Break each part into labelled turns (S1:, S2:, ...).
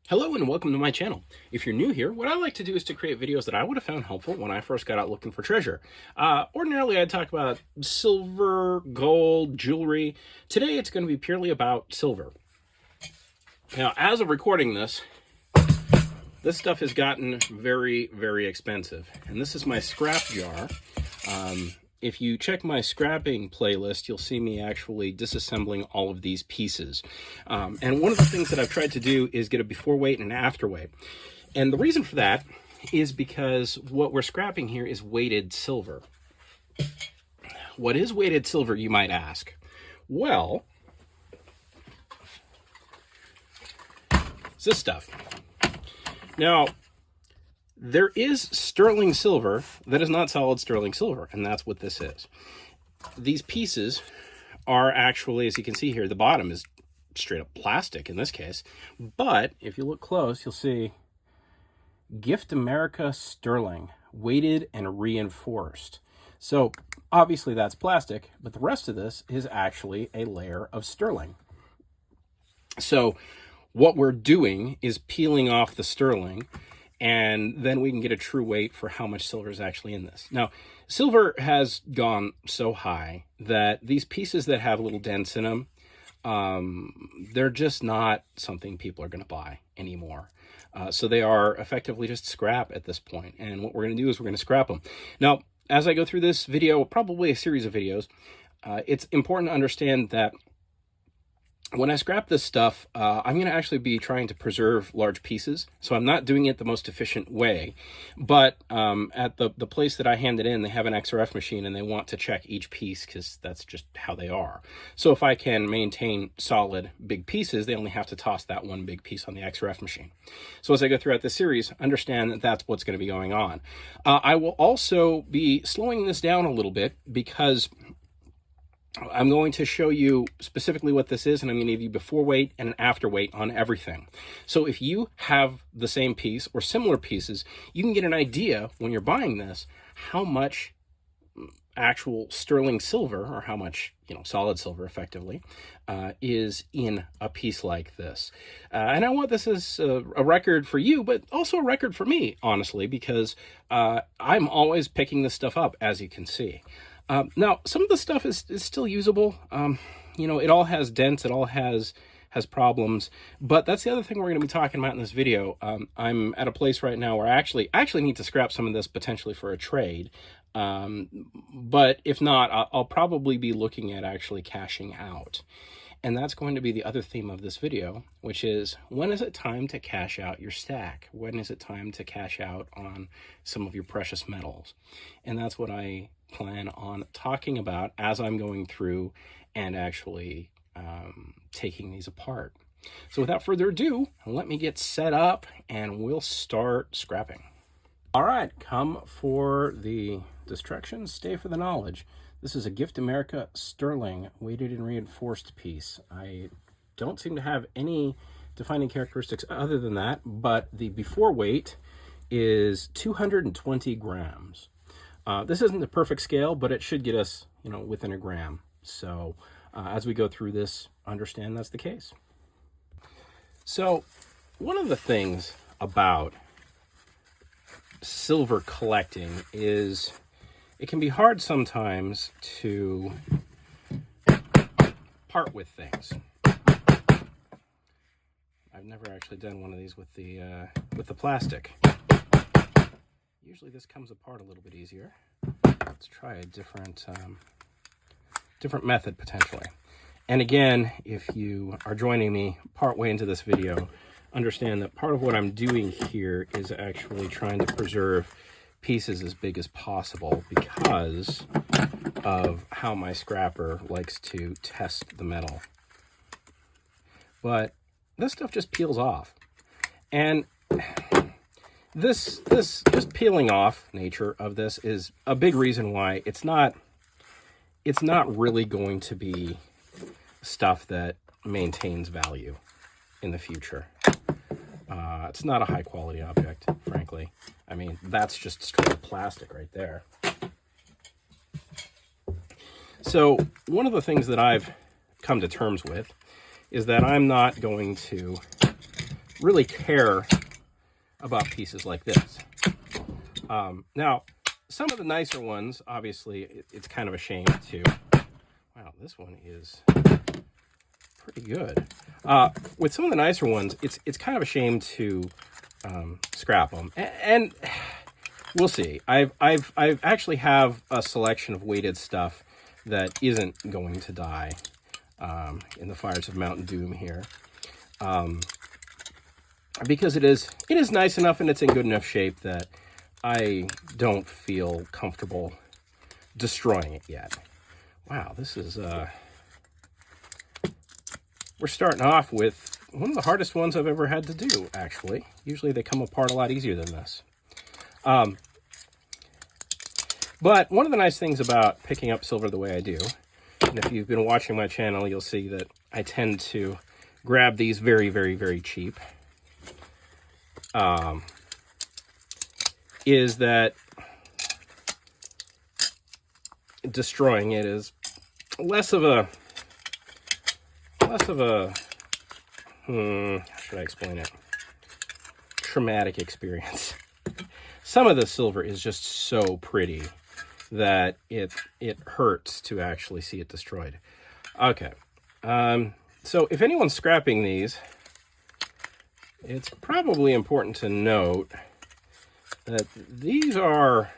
S1: Hello and welcome to my channel. If you're new here, what I like to do is to create videos that I would have found helpful when I first got out looking for treasure. Ordinarily, I'd talk about silver, gold, jewelry. Today, it's going to be purely about silver. Now, as of recording this stuff has gotten very, very expensive. And this is my scrap jar. If you check my scrapping playlist, you'll see me actually disassembling all of these pieces. And one of the things that I've tried to do is get a before weight and an after weight. And the reason for that is because what we're scrapping here is weighted silver. What is weighted silver, you might ask? Well, it's this stuff. Now, there is sterling silver that is not solid sterling silver, and that's what this is. These pieces are actually, as you can see here, the bottom is straight up plastic in this case. But if you look close, you'll see Gift America Sterling, weighted and reinforced. So obviously that's plastic, but the rest of this is actually a layer of sterling. So what we're doing is peeling off the sterling, and then we can get a true weight for how much silver is actually in this. Now, silver has gone so high that these pieces that have little dents in them, they're just not something people are going to buy anymore. So they are effectively just scrap at this point. And what we're going to do is we're going to scrap them. Now, as I go through this video, probably a series of videos, it's important to understand that when I scrap this stuff, I'm going to actually be trying to preserve large pieces. So I'm not doing it the most efficient way. But at the place that I handed in, they have an XRF machine and they want to check each piece because that's just how they are. So if I can maintain solid big pieces, they only have to toss that one big piece on the XRF machine. So as I go throughout this series, understand that that's what's going to be going on. I will also be slowing this down a little bit because I'm going to show you specifically what this is, and I'm going to give you before weight and an after weight on everything. So if you have the same piece or similar pieces, you can get an idea when you're buying this how much actual sterling silver, or how much, solid silver effectively, is in a piece like this. And I want this as a record for you, but also a record for me, honestly, because I'm always picking this stuff up, as you can see. Now, some of the stuff is still usable. It all has dents, it all has problems, but that's the other thing we're going to be talking about in this video. I'm at a place right now where I actually need to scrap some of this potentially for a trade. But if not, I'll probably be looking at actually cashing out. And that's going to be the other theme of this video, which is, when is it time to cash out your stack? When is it time to cash out on some of your precious metals? And that's what I plan on talking about as I'm going through and actually taking these apart. So without further ado, let me get set up and we'll start scrapping. All right, come for the destruction, stay for the knowledge. This is a Gift America Sterling weighted and reinforced piece. I don't seem to have any defining characteristics other than that, but the before weight is 220 grams. This isn't the perfect scale, but it should get us, within a gram. So as we go through this, understand that's the case. So one of the things about silver collecting is it can be hard sometimes to part with things. I've never actually done one of these with the plastic. Usually this comes apart a little bit easier. Let's try a different method potentially. And again, if you are joining me partway into this video, understand that part of what I'm doing here is actually trying to preserve pieces as big as possible because of how my scrapper likes to test the metal. But this stuff just peels off. And this just peeling off nature of this is a big reason why it's not really going to be stuff that maintains value in the future. It's not a high quality object, frankly. I mean, that's just straight plastic right there. So one of the things that I've come to terms with is that I'm not going to really care about pieces like this. Now, some of the nicer ones, obviously, it's kind of a shame to... Wow, this one is pretty good. With some of the nicer ones, it's kind of a shame to scrap them, and we'll see. I actually have a selection of weighted stuff that isn't going to die in the fires of Mountain Doom here, because it is nice enough and it's in good enough shape that I don't feel comfortable destroying it yet. Wow, this is we're starting off with one of the hardest ones I've ever had to do, actually. Usually they come apart a lot easier than this. But one of the nice things about picking up silver the way I do, and if you've been watching my channel, you'll see that I tend to grab these very, very, very cheap, is that destroying it is less of a how should I explain it? Traumatic experience. Some of the silver is just so pretty that it hurts to actually see it destroyed. Okay. So if anyone's scrapping these, it's probably important to note that these are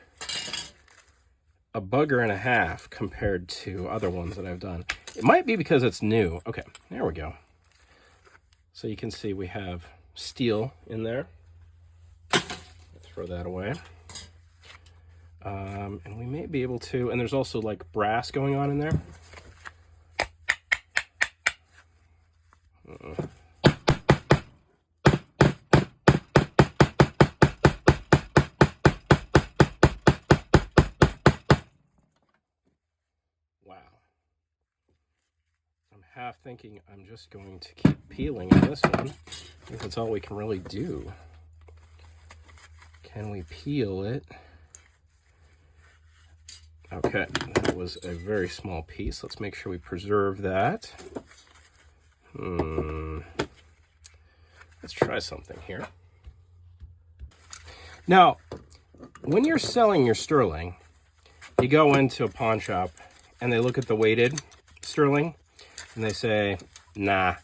S1: a bugger and a half compared to other ones that I've done. It might be because it's new. Okay, there we go. So you can see we have steel in there. Throw that away. And we may be able to, and there's also like brass going on in there. Wow. I'm half thinking I'm just going to keep peeling on this one. I think that's all we can really do. Can we peel it? Okay, that was a very small piece. Let's make sure we preserve that. Let's try something here. Now, when you're selling your sterling, you go into a pawn shop and they look at the weighted sterling and they say, nah.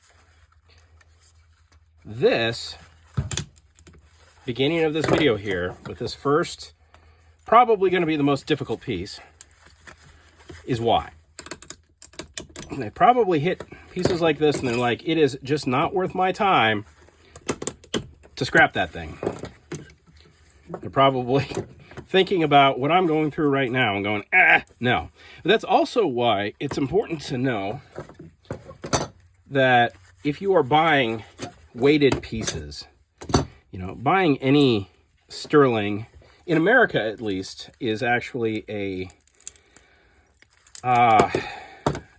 S1: This, beginning of this video here, with this first, probably going to be the most difficult piece, is why. They probably hit pieces like this and they're like, it is just not worth my time to scrap that thing. They're probably thinking about what I'm going through right now and going, no. But that's also why it's important to know that if you are buying weighted pieces, you know, buying any sterling, in America at least, is actually a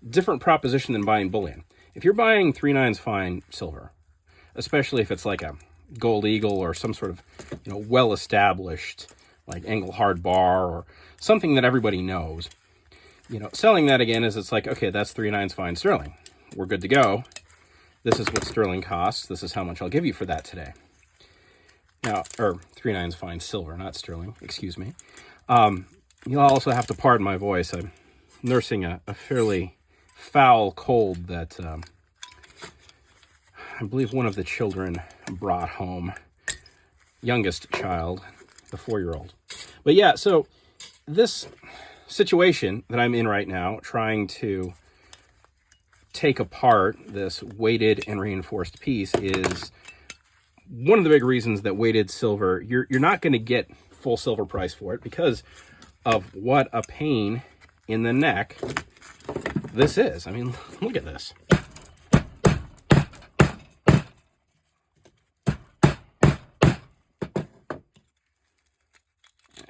S1: different proposition than buying bullion. If you're buying 3/9 fine silver, especially if it's like a gold eagle or some sort of, you know, well-established like Engelhard bar or something that everybody knows, you know, selling that again is, it's like, okay, that's 3/9 fine sterling. We're good to go. This is what sterling costs. This is how much I'll give you for that today. Now, or 3/9 fine silver, not sterling, excuse me. You'll also have to pardon my voice. I'm nursing a fairly foul cold that I believe one of the children brought home. Youngest child, the 4-year-old. But yeah, so this situation that I'm in right now, trying to take apart this weighted and reinforced piece, is one of the big reasons that weighted silver, you're not going to get full silver price for it because of what a pain in the neck this is. I mean, look at this.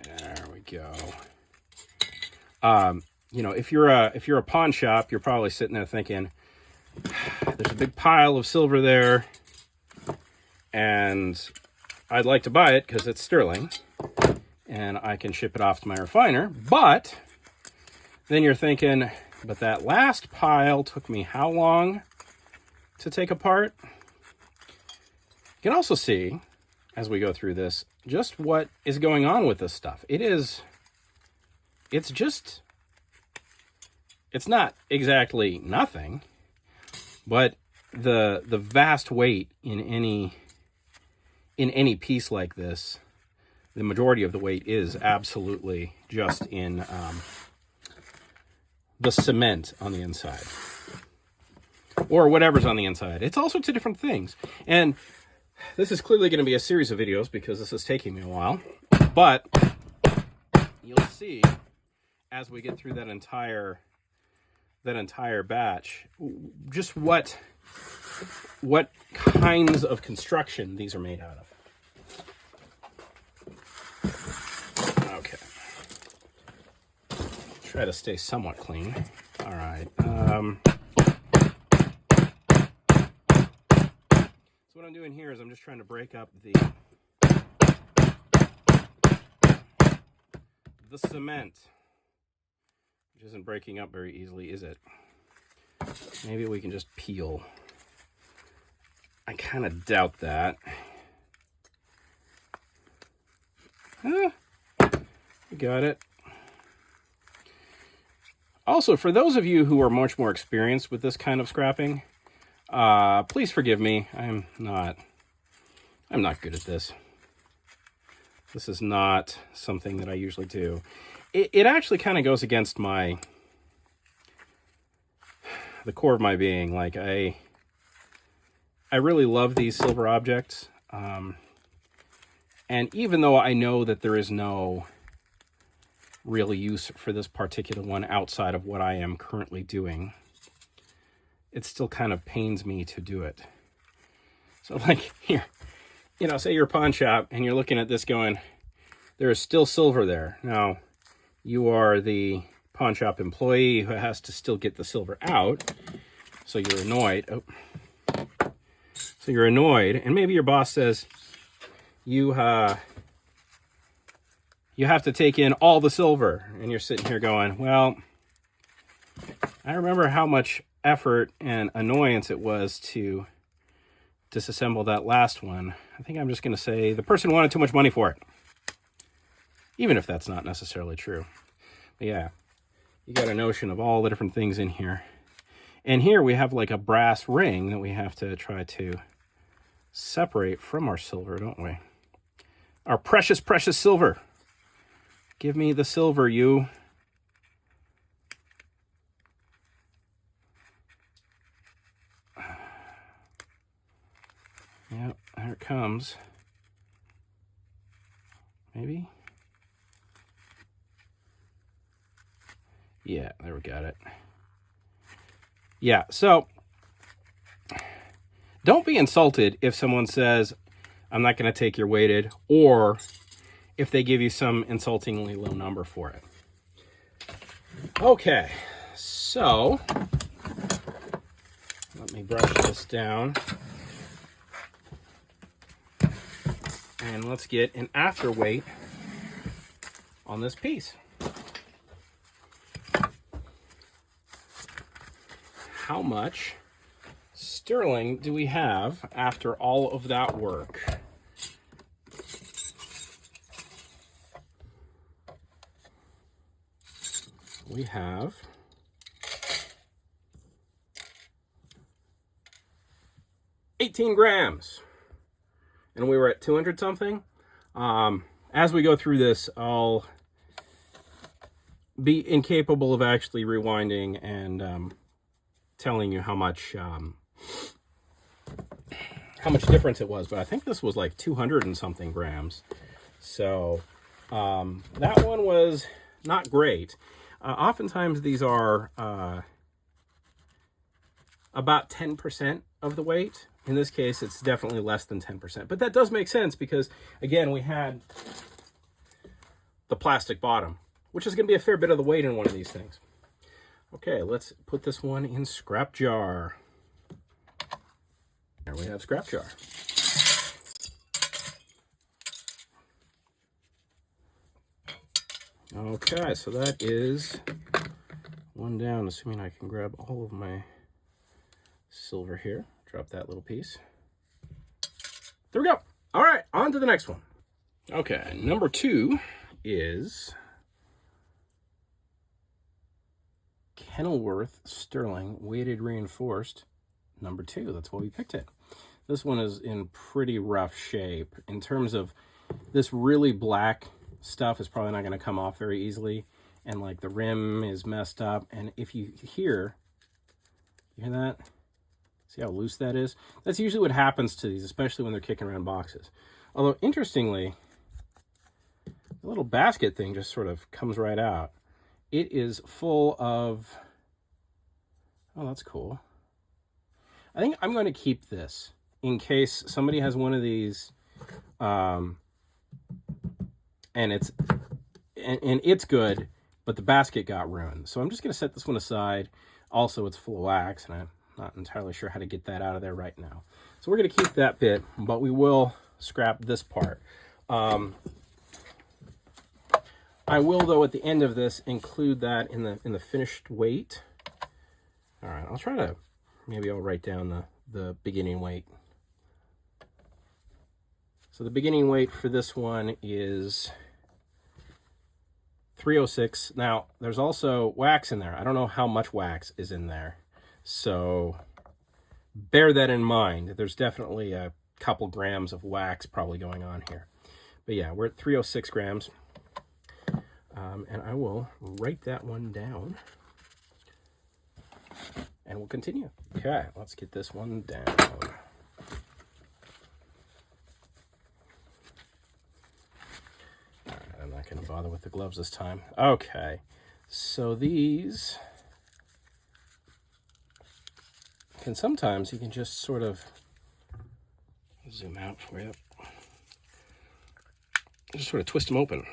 S1: There we go. You know, if you're a pawn shop, you're probably sitting there thinking, there's a big pile of silver there, and I'd like to buy it because it's sterling, and I can ship it off to my refiner. But then you're thinking, But that last pile took me how long to take apart? You can also see, as we go through this, just what is going on with this stuff. It's not exactly nothing, but the vast weight in any piece like this, the majority of the weight is absolutely just in the cement on the inside, or whatever's on the inside. It's all sorts of different things. And this is clearly going to be a series of videos because this is taking me a while, but you'll see as we get through that entire batch just what kinds of construction these are made out of. Okay. Try to stay somewhat clean. All right. So what I'm doing here is I'm just trying to break up the cement, which isn't breaking up very easily, is it? Maybe we can just peel. I kind of doubt that. We got it. Also, for those of you who are much more experienced with this kind of scrapping, please forgive me. I'm not good at this. This is not something that I usually do. It actually kind of goes against the core of my being. Like, I really love these silver objects. And even though I know that there is no real use for this particular one outside of what I am currently doing, it still kind of pains me to do it. So like here, say you're a pawn shop and you're looking at this going, there is still silver there. Now, you are the pawn shop employee who has to still get the silver out. So you're annoyed. So you're annoyed, and maybe your boss says, you have to take in all the silver. And you're sitting here going, well, I remember how much effort and annoyance it was to disassemble that last one. I think I'm just going to say the person wanted too much money for it. Even if that's not necessarily true. But yeah, you got a notion of all the different things in here. And here we have like a brass ring that we have to try to separate from our silver, don't we? Our precious, precious silver. Give me the silver, you. Yep, there it comes. Maybe? Yeah, there we got it. Yeah, so don't be insulted if someone says, I'm not going to take your weighted, or if they give you some insultingly low number for it. Okay, so let me brush this down. And let's get an after weight on this piece. How much sterling do we have after all of that work? We have 18 grams. And we were at 200 something. As we go through this, I'll be incapable of actually rewinding and telling you how much difference it was. But I think this was like 200 and something grams. So that one was not great. Oftentimes these are about 10% of the weight. In this case, it's definitely less than 10%. But that does make sense because, again, we had the plastic bottom, which is going to be a fair bit of the weight in one of these things. Okay, let's put this one in scrap jar. There we have scrap jar. Okay, so that is one down, assuming I can grab all of my silver here. Drop that little piece. There we go. All right, on to the next one. Okay, number 2 is Kenilworth Sterling weighted reinforced number 2. That's why we picked it. This one is in pretty rough shape. In terms of this really black stuff is probably not going to come off very easily, and like the rim is messed up. And if you hear that? See how loose that is? That's usually what happens to these, especially when they're kicking around boxes. Although interestingly, the little basket thing just sort of comes right out. It is full of, oh, that's cool. I think I'm going to keep this in case somebody has one of these, and it's good, but the basket got ruined. So I'm just going to set this one aside. Also, it's full of wax, and I'm not entirely sure how to get that out of there right now. So we're going to keep that bit, but we will scrap this part. I will, though, at the end of this, include that in the finished weight. All right, I'll try to, maybe I'll write down the beginning weight. So the beginning weight for this one is 306. Now, there's also wax in there. I don't know how much wax is in there, so bear that in mind. There's definitely a couple grams of wax probably going on here. But yeah, we're at 306 grams. And I will write that one down. And we'll continue. Okay, let's get this one down. All right, I'm not going to bother with the gloves this time. Okay, so these can sometimes, you can just sort of zoom out for you. Just sort of twist them open.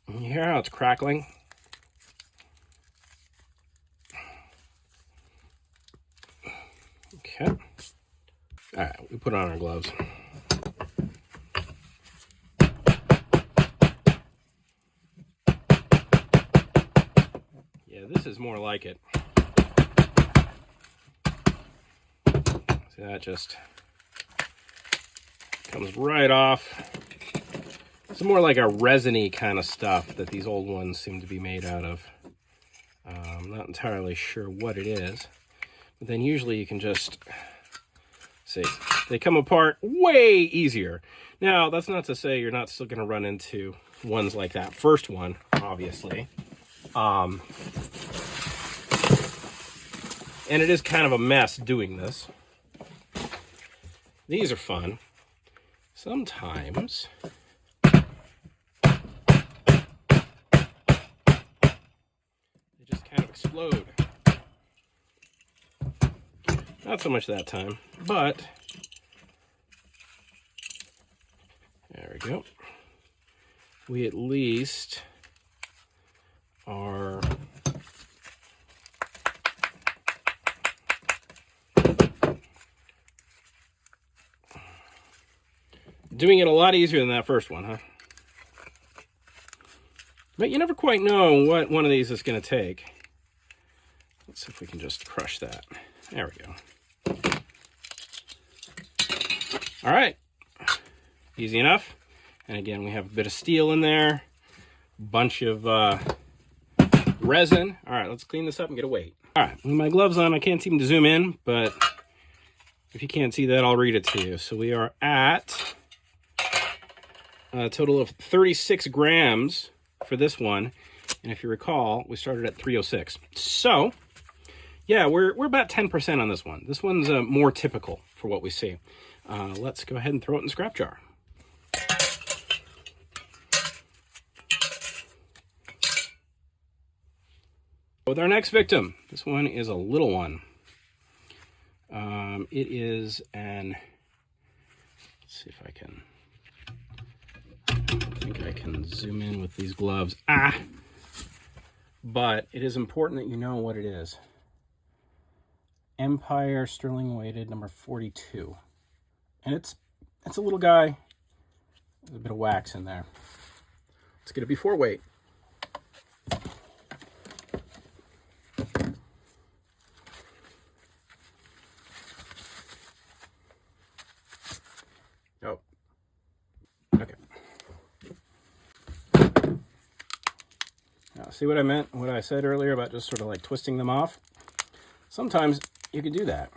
S1: You hear how it's crackling? Okay. All right, we put on our gloves. Yeah, this is more like it. See, that just comes right off. It's more like a resiny kind of stuff that these old ones seem to be made out of. I'm not entirely sure what it is. But then usually you can just see, they come apart way easier. Now, that's not to say you're not still going to run into ones like that first one, obviously. And it is kind of a mess doing this. These are fun. Sometimes kind of explode. Not so much that time, but there we go. We at least are doing it a lot easier than that first one, huh? But you never quite know what one of these is going to take. Let's see if we can just crush that. There we go. All right. Easy enough. And again, we have a bit of steel in there. Bunch of resin. All right, let's clean this up and get a weight. All right, with my gloves on, I can't seem to zoom in, but if you can't see that, I'll read it to you. So we are at a total of 36 grams for this one. And if you recall, we started at 306. So yeah, we're about 10% on this one. This one's more typical for what we see. Let's go ahead and throw it in the scrap jar. With our next victim, this one is a little one. It is an, let's see if I can, I don't think I can zoom in with these gloves. But it is important that you know what it is. Empire Sterling weighted number 42. And it's a little guy. There's a bit of wax in there. It's going to be 4 weight. Oh. Okay. Now, see what I meant? What I said earlier about just sort of like twisting them off? Sometimes you can do that.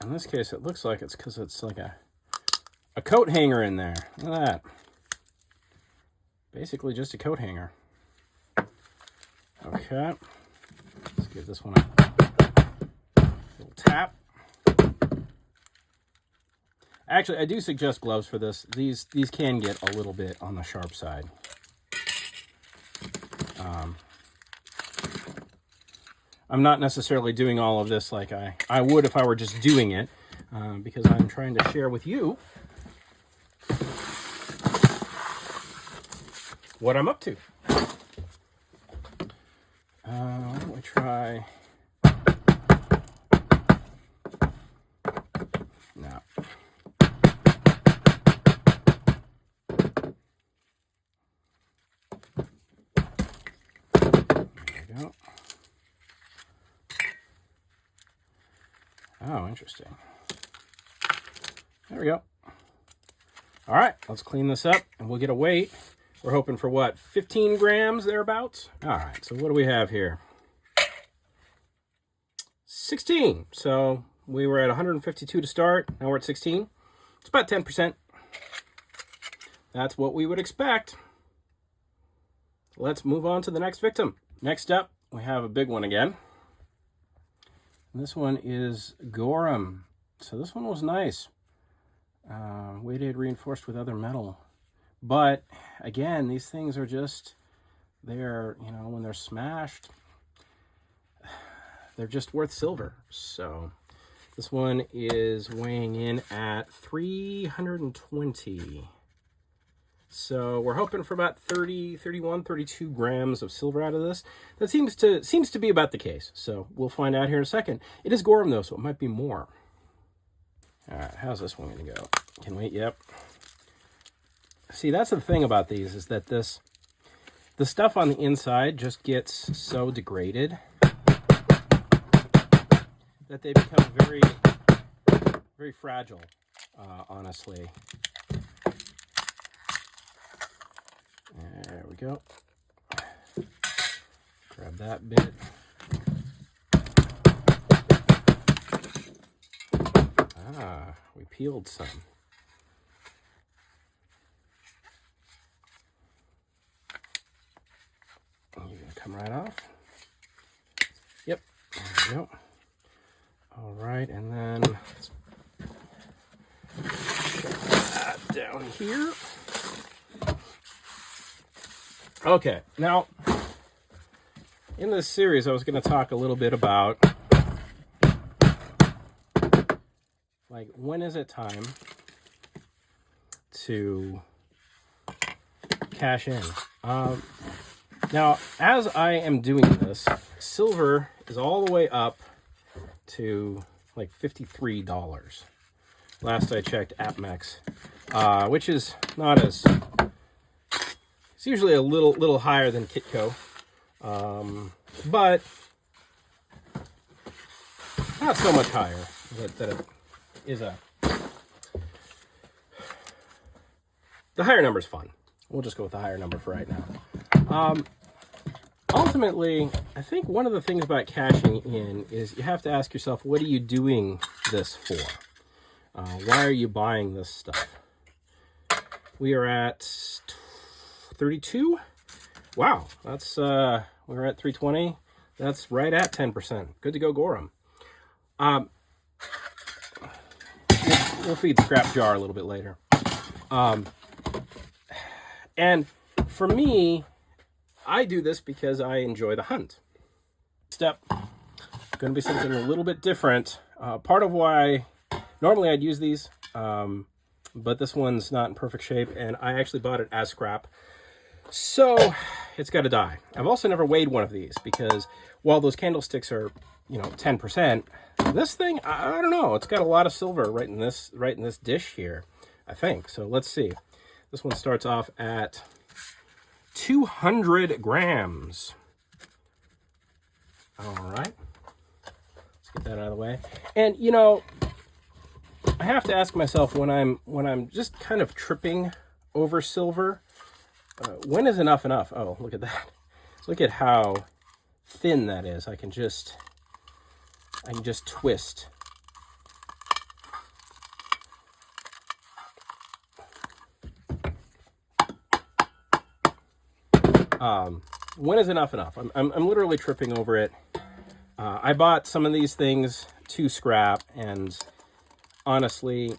S1: In this case, it looks like it's because it's like a coat hanger in there. Look at that. Basically just a coat hanger. Okay. Let's give this one a little tap. Actually, I do suggest gloves for this. These can get a little bit on the sharp side. I'm not necessarily doing all of this like I would if I were just doing it, because I'm trying to share with you what I'm up to. Why don't we try... No. There we go. Oh, interesting. There we go. All right, let's clean this up and we'll get a weight. We're hoping for what, 15 grams thereabouts? All right, so what do we have here? 16. So we were at 152 to start. Now we're at 16. It's about 10%. That's what we would expect. Let's move on to the next victim. Next up, we have a big one again. And this one is Gorham. So this one was nice. Weighted, reinforced with other metal. But again, these things are just, they're, you know, when they're smashed, they're just worth silver. So this one is weighing in at 320. So we're hoping for about 30, 31, 32 grams of silver out of this. That seems to be about the case. So we'll find out here in a second. It is Gorham though, so it might be more. All right, how's this one gonna go? Can we? Yep. See, that's the thing about these is that the stuff on the inside just gets so degraded that they become very, very fragile, honestly. There we go. Grab that bit. Ah, we peeled some. You're gonna come right off. Yep, there we go. All right, and then let's put that down here. Okay, now in this series, I was going to talk a little bit about like when is it time to cash in. Now, as I am doing this, silver is all the way up to like $53. Last I checked, APMEX, which is not as. It's usually a little higher than Kitco, but not so much higher that it is a. The higher number is fun. We'll just go with the higher number for right now. Ultimately, I think one of the things about cashing in is you have to ask yourself, what are you doing this for? Why are you buying this stuff? We are at 32. Wow, that's we're at 320. That's right at 10%. Good to go, Gorham. We'll feed the scrap jar a little bit later. And for me, I do this because I enjoy the hunt. Step, going to be something a little bit different. Part of why normally I'd use these, but this one's not in perfect shape, and I actually bought it as scrap. So it's got to die. I've also never weighed one of these because while those candlesticks are, 10%, this thing, I don't know. It's got a lot of silver right in this dish here, I think. So let's see. This one starts off at 200 grams. All right. Let's get that out of the way. And, I have to ask myself when I'm just kind of tripping over silver, when is enough enough? Oh, look at that. Look at how thin that is. I can just twist. When is enough enough? I'm literally tripping over it. I bought some of these things to scrap, and honestly,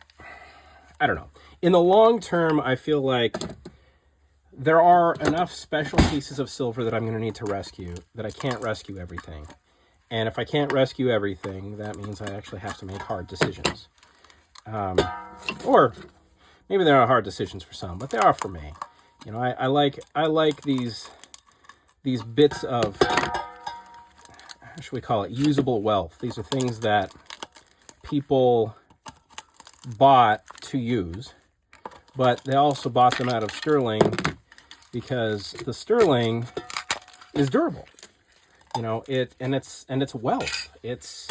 S1: I don't know. In the long term, I feel like there are enough special pieces of silver that I'm going to need to rescue that I can't rescue everything. And if I can't rescue everything, that means I actually have to make hard decisions. Or maybe they're not hard decisions for some, but they are for me. I like these bits of, how should we call it, usable wealth. These are things that people bought to use, but they also bought them out of sterling because the sterling is durable. It's wealth. It's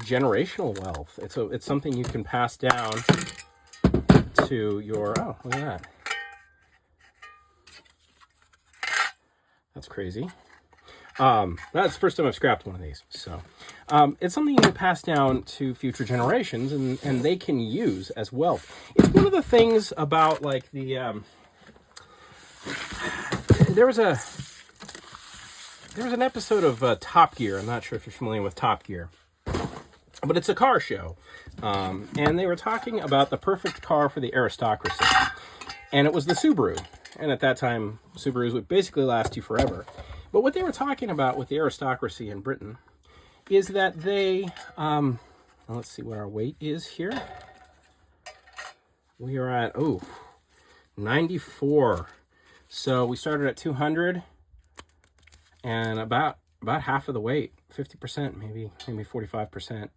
S1: generational wealth. It's something you can pass down to your, oh, look at that. That's crazy. That's the first time I've scrapped one of these. So it's something you can pass down to future generations, and they can use as wealth. It's one of the things about like the there was an episode of Top Gear. I'm not sure if you're familiar with Top Gear, but it's a car show, and they were talking about the perfect car for the aristocracy, and it was the Subaru. And at that time, Subarus would basically last you forever. But what they were talking about with the aristocracy in Britain is that they, let's see what our weight is here. We are at, 94. So we started at 200 and about half of the weight, 50%, maybe 45%.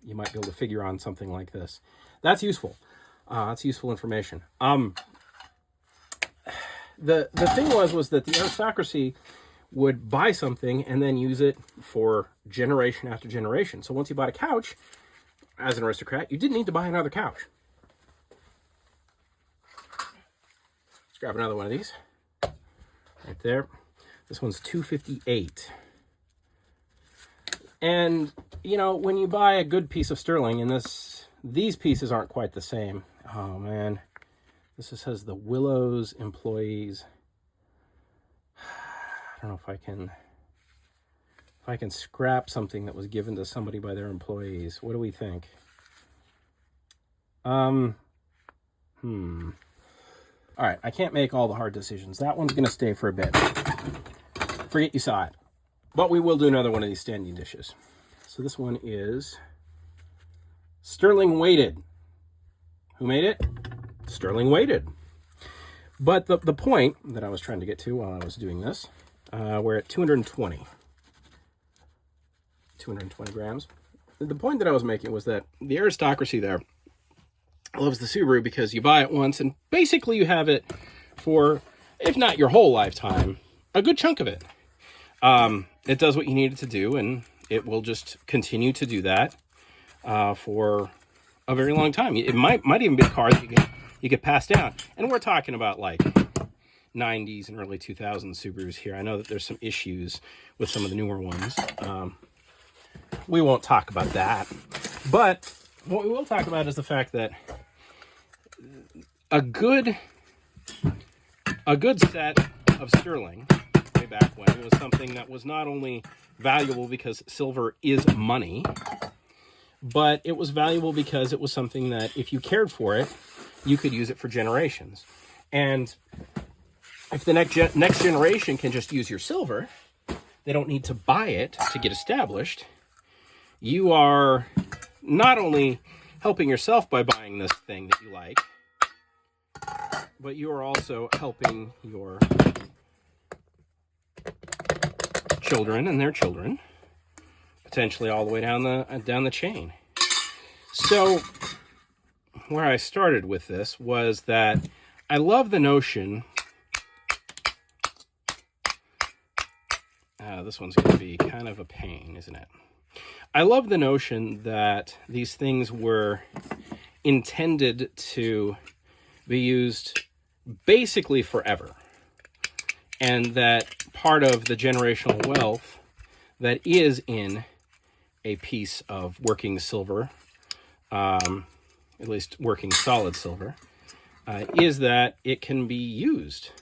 S1: You might be able to figure on something like this. That's useful. That's useful information. The thing was that the aristocracy would buy something and then use it for generation after generation. So once you bought a couch, as an aristocrat, you didn't need to buy another couch. Let's grab another one of these. Right there. This one's $2.58. And, when you buy a good piece of sterling, and these pieces aren't quite the same. Oh, man. This says the Willows employees. I don't know if I can scrap something that was given to somebody by their employees. What do we think? All right, I can't make all the hard decisions. That one's going to stay for a bit. Forget you saw it. But we will do another one of these standing dishes. So this one is sterling weighted. Who made it? Sterling weighted. But the point that I was trying to get to while I was doing this, we're at 220 grams. The point that I was making was that the aristocracy there loves the Subaru because you buy it once and basically you have it for, if not your whole lifetime, a good chunk of it. It does what you need it to do, and it will just continue to do that for a very long time. It might even be a car that you get passed down. And we're talking about like 90s and early 2000s Subarus here. I know that there's some issues with some of the newer ones. We won't talk about that. But what we will talk about is the fact that a good set of sterling way back when was something that was not only valuable because silver is money, but it was valuable because it was something that if you cared for it, you could use it for generations. And if the next generation can just use your silver, they don't need to buy it to get established. You are not only helping yourself by buying this thing that you like, but you are also helping your children and their children, potentially all the way down the chain. So where I started with this was that I love the notion. This one's going to be kind of a pain, isn't it? I love the notion that these things were intended to be used basically forever, and that part of the generational wealth that is in a piece of working silver, at least working solid silver, is that it can be used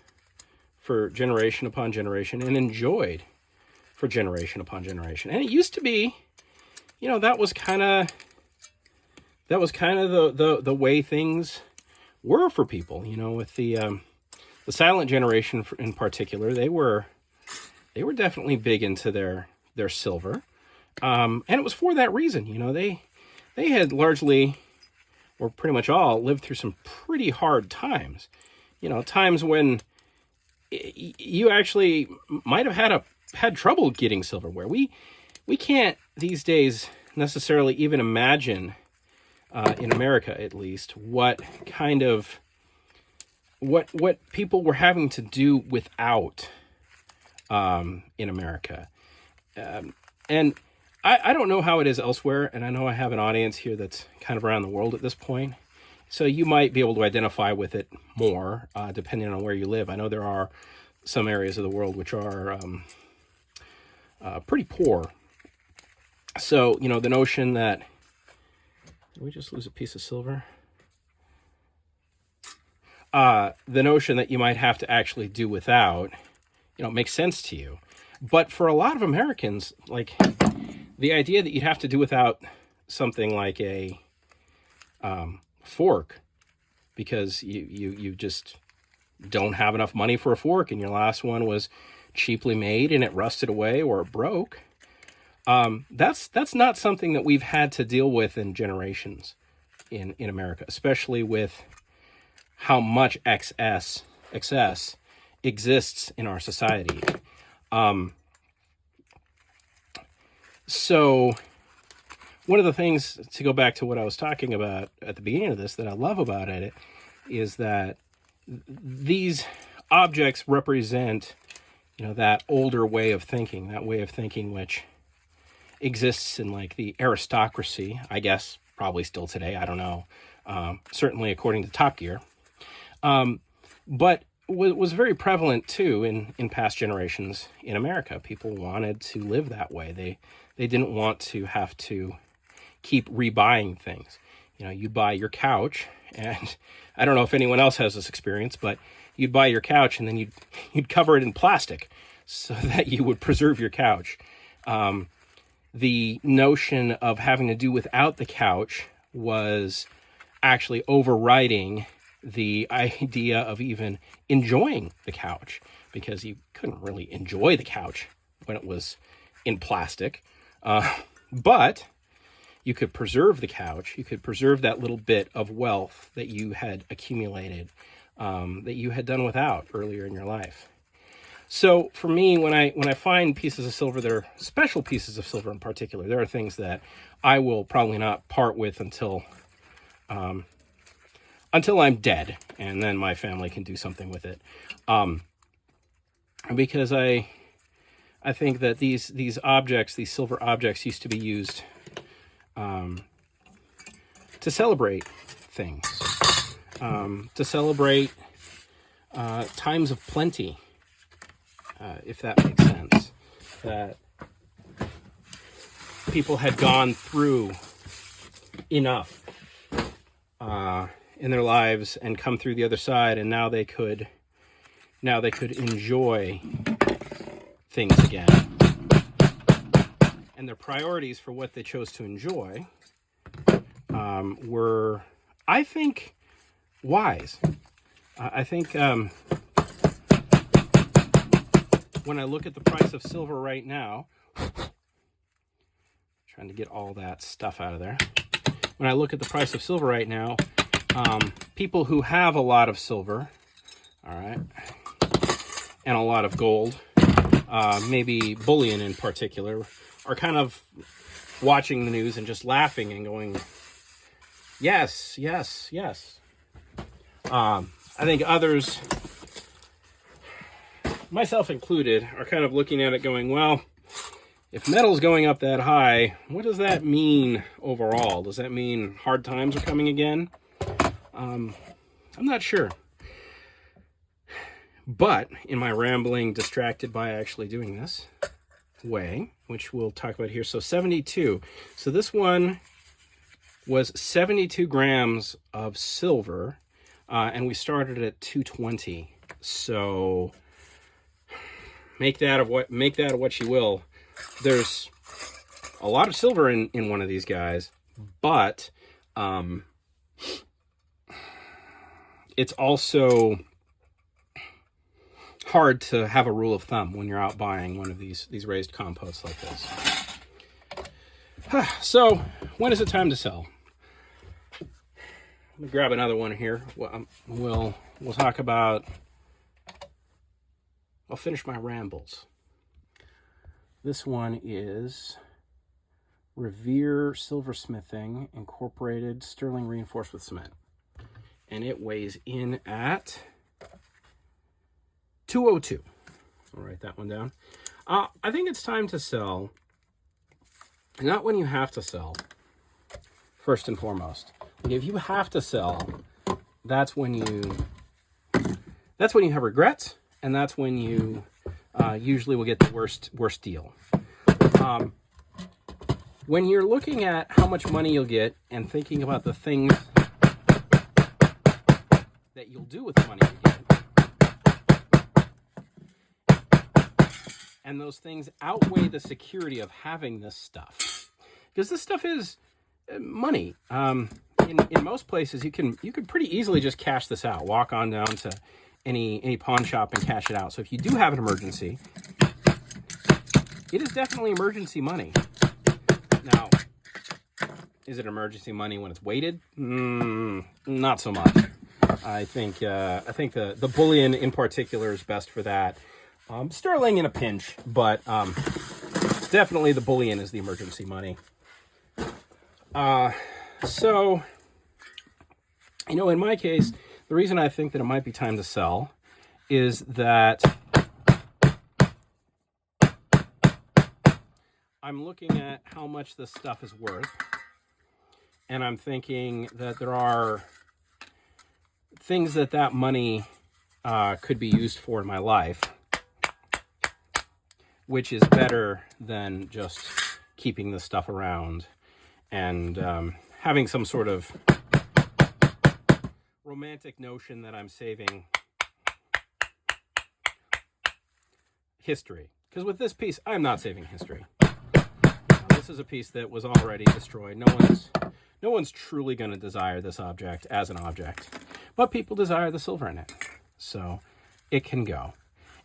S1: for generation upon generation and enjoyed for generation upon generation. And it used to be, you know, that was kind of the way things were for people. You know, with the silent generation in particular, they were definitely big into their silver, and it was for that reason. You know, they had largely, or pretty much all, lived through some pretty hard times. You know, times when you actually might have had trouble getting silverware. We can't these days necessarily even imagine, in America at least, what kind of what people were having to do without in America. And I don't know how it is elsewhere, and I know I have an audience here that's kind of around the world at this point, so you might be able to identify with it more, depending on where you live. I know there are some areas of the world which are pretty poor. So, you know, the notion that... Did we just lose a piece of silver? The notion that you might have to actually do without, you know, makes sense to you. But for a lot of Americans, like, the idea that you'd have to do without something like a fork because you just don't have enough money for a fork, and your last one was cheaply made and it rusted away or it broke. That's not something that we've had to deal with in generations in America, especially with how much excess exists in our society. So one of the things, to go back to what I was talking about at the beginning of this, that I love about it is that these objects represent, you know, that older way of thinking, which exists in like the aristocracy, I guess, probably still today, I don't know, certainly according to Top Gear, but was very prevalent too in past generations in America. People wanted to live that way. They didn't want to have to keep rebuying things. You know, you buy your couch, and I don't know if anyone else has this experience, but you'd buy your couch and then you'd cover it in plastic so that you would preserve your couch. The notion of having to do without the couch was actually overriding the idea of even enjoying the couch, because you couldn't really enjoy the couch when it was in plastic. But you could preserve the couch. You could preserve that little bit of wealth that you had accumulated, that you had done without earlier in your life. So for me, when I find pieces of silver that are special pieces of silver in particular, there are things that I will probably not part with until I'm dead, and then my family can do something with it. Because I think that these objects, these silver objects, used to be used to celebrate things, to celebrate times of plenty, if that makes sense. That people had gone through enough in their lives and come through the other side, and now they could enjoy things again. And their priorities for what they chose to enjoy were, I think, wise. I think when I look at the price of silver right now, trying to get all that stuff out of there. When I look at the price of silver right now, people who have a lot of silver, all right, and a lot of gold, maybe bullion in particular, are kind of watching the news and just laughing and going, yes, yes, yes. I think others, myself included, are kind of looking at it going, well, if metal's going up that high, what does that mean overall? Does that mean hard times are coming again? I'm not sure. But in my rambling, distracted by actually doing this way, which we'll talk about here, so 72. So this one was 72 grams of silver, and we started at 220. So make that of what you will. There's a lot of silver in one of these guys, but it's also hard to have a rule of thumb when you're out buying one of these raised composts like this. So when is it time to sell? Let me grab another one here. We'll talk about, I'll finish my rambles. This one is Revere Silversmithing Incorporated Sterling Reinforced with Cement. And it weighs in at 202. I'll write that one down. I think it's time to sell. Not when you have to sell, first and foremost. Like if you have to sell, that's when you have regrets, and that's when you usually will get the worst deal. When you're looking at how much money you'll get and thinking about the things that you'll do with the money you get, and those things outweigh the security of having this stuff, because this stuff is money. In most places, you can pretty easily just cash this out. Walk on down to any pawn shop and cash it out. So if you do have an emergency, it is definitely emergency money. Now, is it emergency money when it's weighted? Not so much. I think the bullion in particular is best for that. Sterling in a pinch, but definitely the bullion is the emergency money. So, in my case, the reason I think that it might be time to sell is that I'm looking at how much this stuff is worth, and I'm thinking that there are things that money could be used for in my life, which is better than just keeping this stuff around and having some sort of romantic notion that I'm saving history. Because with this piece, I'm not saving history. This is a piece that was already destroyed. No one's truly going to desire this object as an object, but people desire the silver in it, so it can go.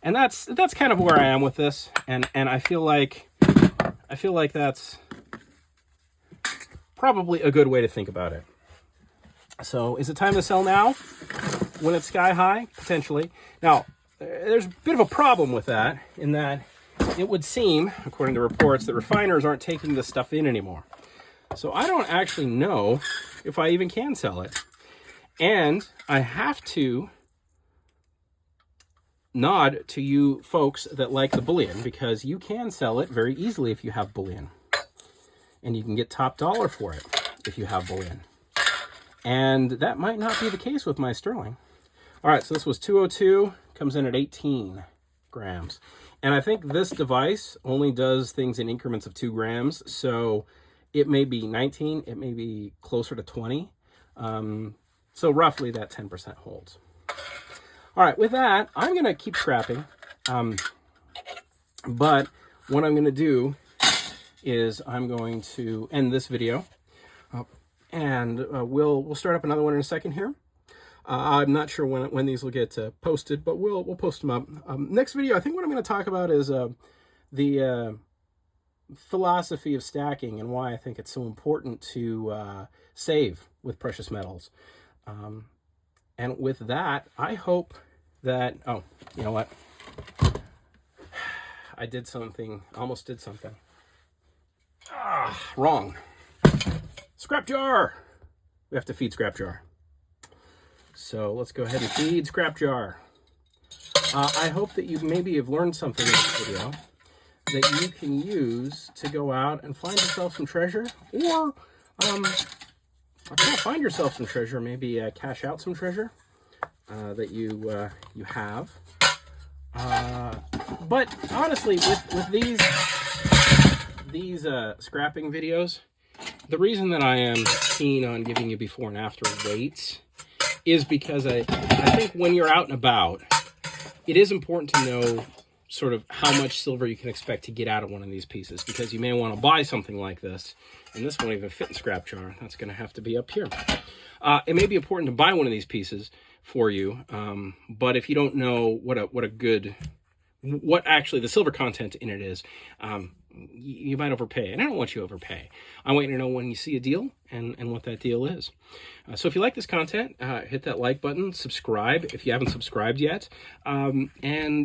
S1: And that's kind of where I am with this, and I feel like that's probably a good way to think about it. So is it time to sell now when it's sky high? Potentially. Now, there's a bit of a problem with that, in that it would seem, according to reports, that refiners aren't taking this stuff in anymore. So I don't actually know if I even can sell it. And I have to nod to you folks that like the bullion, because you can sell it very easily if you have bullion. And you can get top dollar for it if you have bullion. And that might not be the case with my sterling. All right, so this was 202, comes in at 18 grams. And I think this device only does things in increments of 2 grams. So it may be 19, it may be closer to 20. So roughly that 10% holds. All right, with that, I'm going to keep scrapping. But what I'm going to do is I'm going to end this video. And we'll start up another one in a second here. I'm not sure when these will get posted, but we'll post them up. Next video, I think what I'm going to talk about is the philosophy of stacking and why I think it's so important to save with precious metals. And with that, I hope that, oh, you know what? I did something, almost did something. Wrong. Scrap jar. We have to feed scrap jar. So let's go ahead and feed scrap jar. I hope that you maybe have learned something in this video that you can use to go out and find yourself some treasure, or if you can't find yourself some treasure, maybe cash out some treasure that you have. But honestly, with these scrapping videos, the reason that I am keen on giving you before and after weights is because I think when you're out and about, it is important to know sort of how much silver you can expect to get out of one of these pieces, because you may want to buy something like this, and this won't even fit in scrap jar. That's going to have to be up here. It may be important to buy one of these pieces for you, but if you don't know what actually the silver content in it is, you might overpay, and I don't want you to overpay. I want you to know when you see a deal and what that deal is. So if you like this content, hit that like button, subscribe if you haven't subscribed yet, and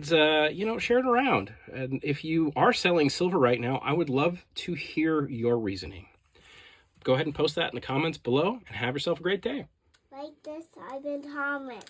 S1: share it around. And if you are selling silver right now, I would love to hear your reasoning. Go ahead and post that in the comments below, and have yourself a great day.
S2: Like this, I've been Thomas.